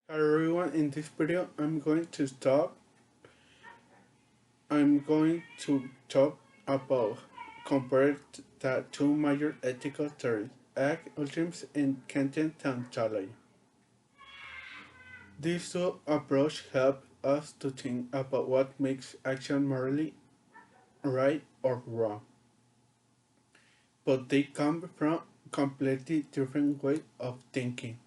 Hi everyone, in this video I'm going to talk about compare the two major ethical theories, altruism and Kantian Deontology. These two approaches help us to think about what makes action morally right or wrong, but they come from completely different ways of thinking.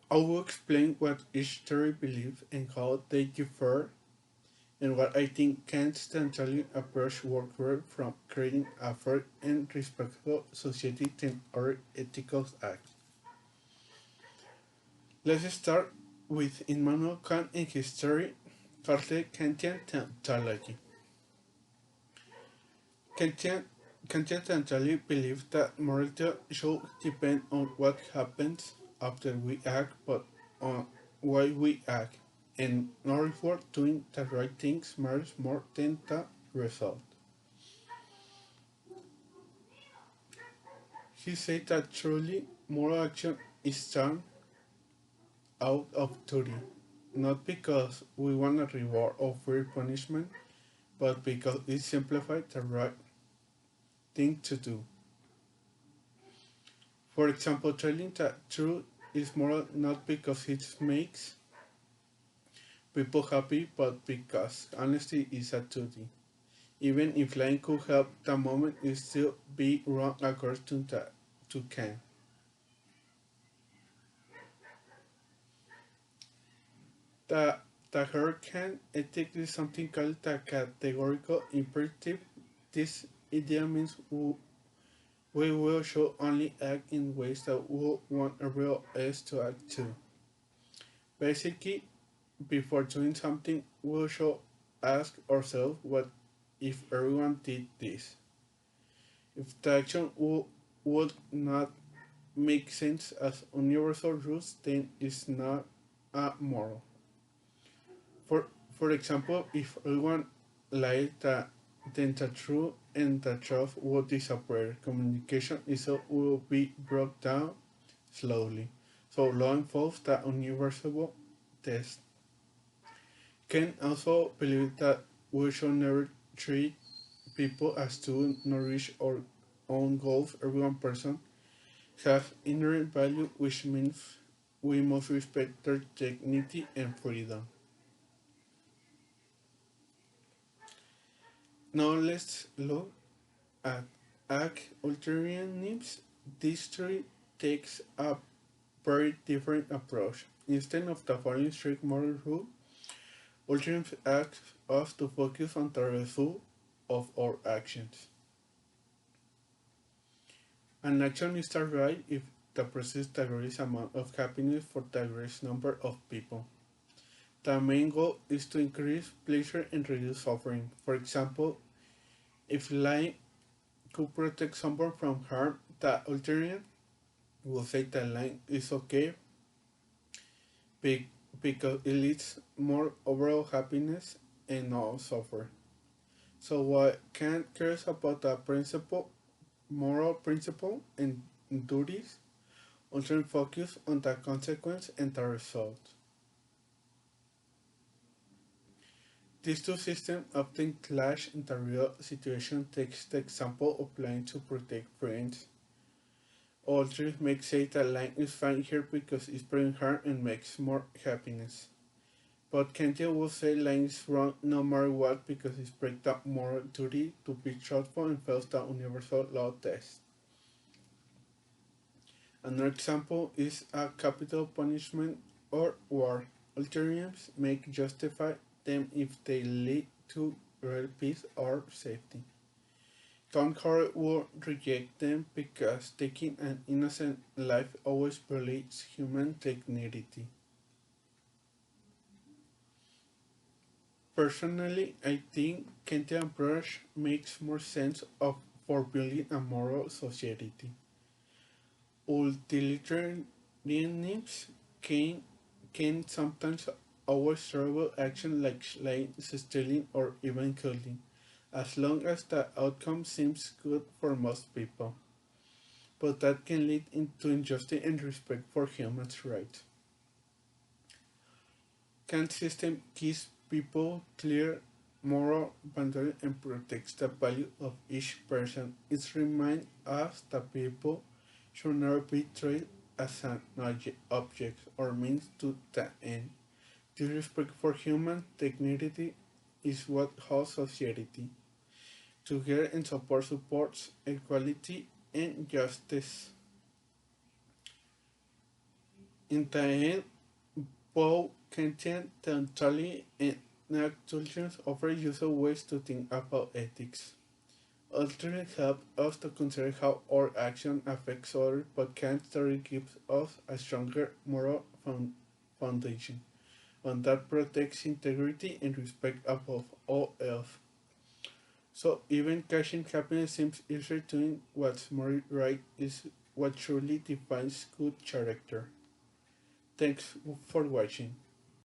I will explain what each theory believes and how they differ and what I think can substantially approach workwear from creating a fair and respectful society to other ethical acts. Let's start with Immanuel Kant and his theory called the Kantian Theology. Kantian, Kantian theology believes that morality should depend on what happens after we act, but on why we act, and therefore doing the right things matters more than the result. He said that truly moral action is done out of duty, not because we want a reward or fear punishment, but because it simplifies the right thing to do. For example, telling the truth is moral not because it makes people happy, but because honesty is a duty. Even if lying could help the moment, it still be wrong according to Kant. The, the hurricane ethic is something called the categorical imperative. This idea means we will should only act in ways that we want everyone else to act too. Basically, before doing something, we should ask ourselves what if everyone did this? If the action would not make sense as universal rules, then it's not a moral. For for example, if everyone lied, then the truth and the trust would disappear. Communication itself will be broke down slowly. So law enforces the universal test. Can also believe that we should never treat people as to nourish our own goals. Every one person has inherent value, which means we must respect their dignity and freedom. Now let's look at Utilitarianism. This theory takes a very different approach. Instead of the following strict moral rule, Utilitarianism asks us to focus on the result of our actions. An action is right if the produces the greatest amount of happiness for the greatest number of people. The main goal is to increase pleasure and reduce suffering. For example, if lying could protect someone from harm, the Ulterior will say that lying is okay because it leads more overall happiness and no suffer. So what Kant cares about the principle, moral principle and duties, also focus on the consequence and the result. These two systems often clash in the real situation. Takes the example of lying to protect friends. Others may say that lying is fine here because it's bringing harm and makes more happiness. But Kantian will say lying is wrong no matter what because it breaks the moral duty to be truthful and fails the universal law test. Another example is a capital punishment or war. Alternatives may justify them if they lead to real peace or safety. Concord will reject them because taking an innocent life always violates human dignity. Personally, I think Kantian approach makes more sense for building a moral society. Utilitarianism can sometimes avoid terrible action like lying, stealing, or even killing, as long as the outcome seems good for most people. but that can lead into injustice and respect for human rights. Kant's system gives people clear moral boundaries and protects the value of each person. It reminds us that people should never be treated as an object or means to the end. This respect for human dignity is what holds society together and supports equality and justice. In the end, both Kantian Deontology and Naturalism offer useful ways to think about ethics. Alternatives help us to consider how our action affects others, but Kant's theory gives us a stronger moral foundation, one that protects integrity and respect above all else. So even catching happiness seems easier doing what's more right is what truly defines good character. Thanks for watching.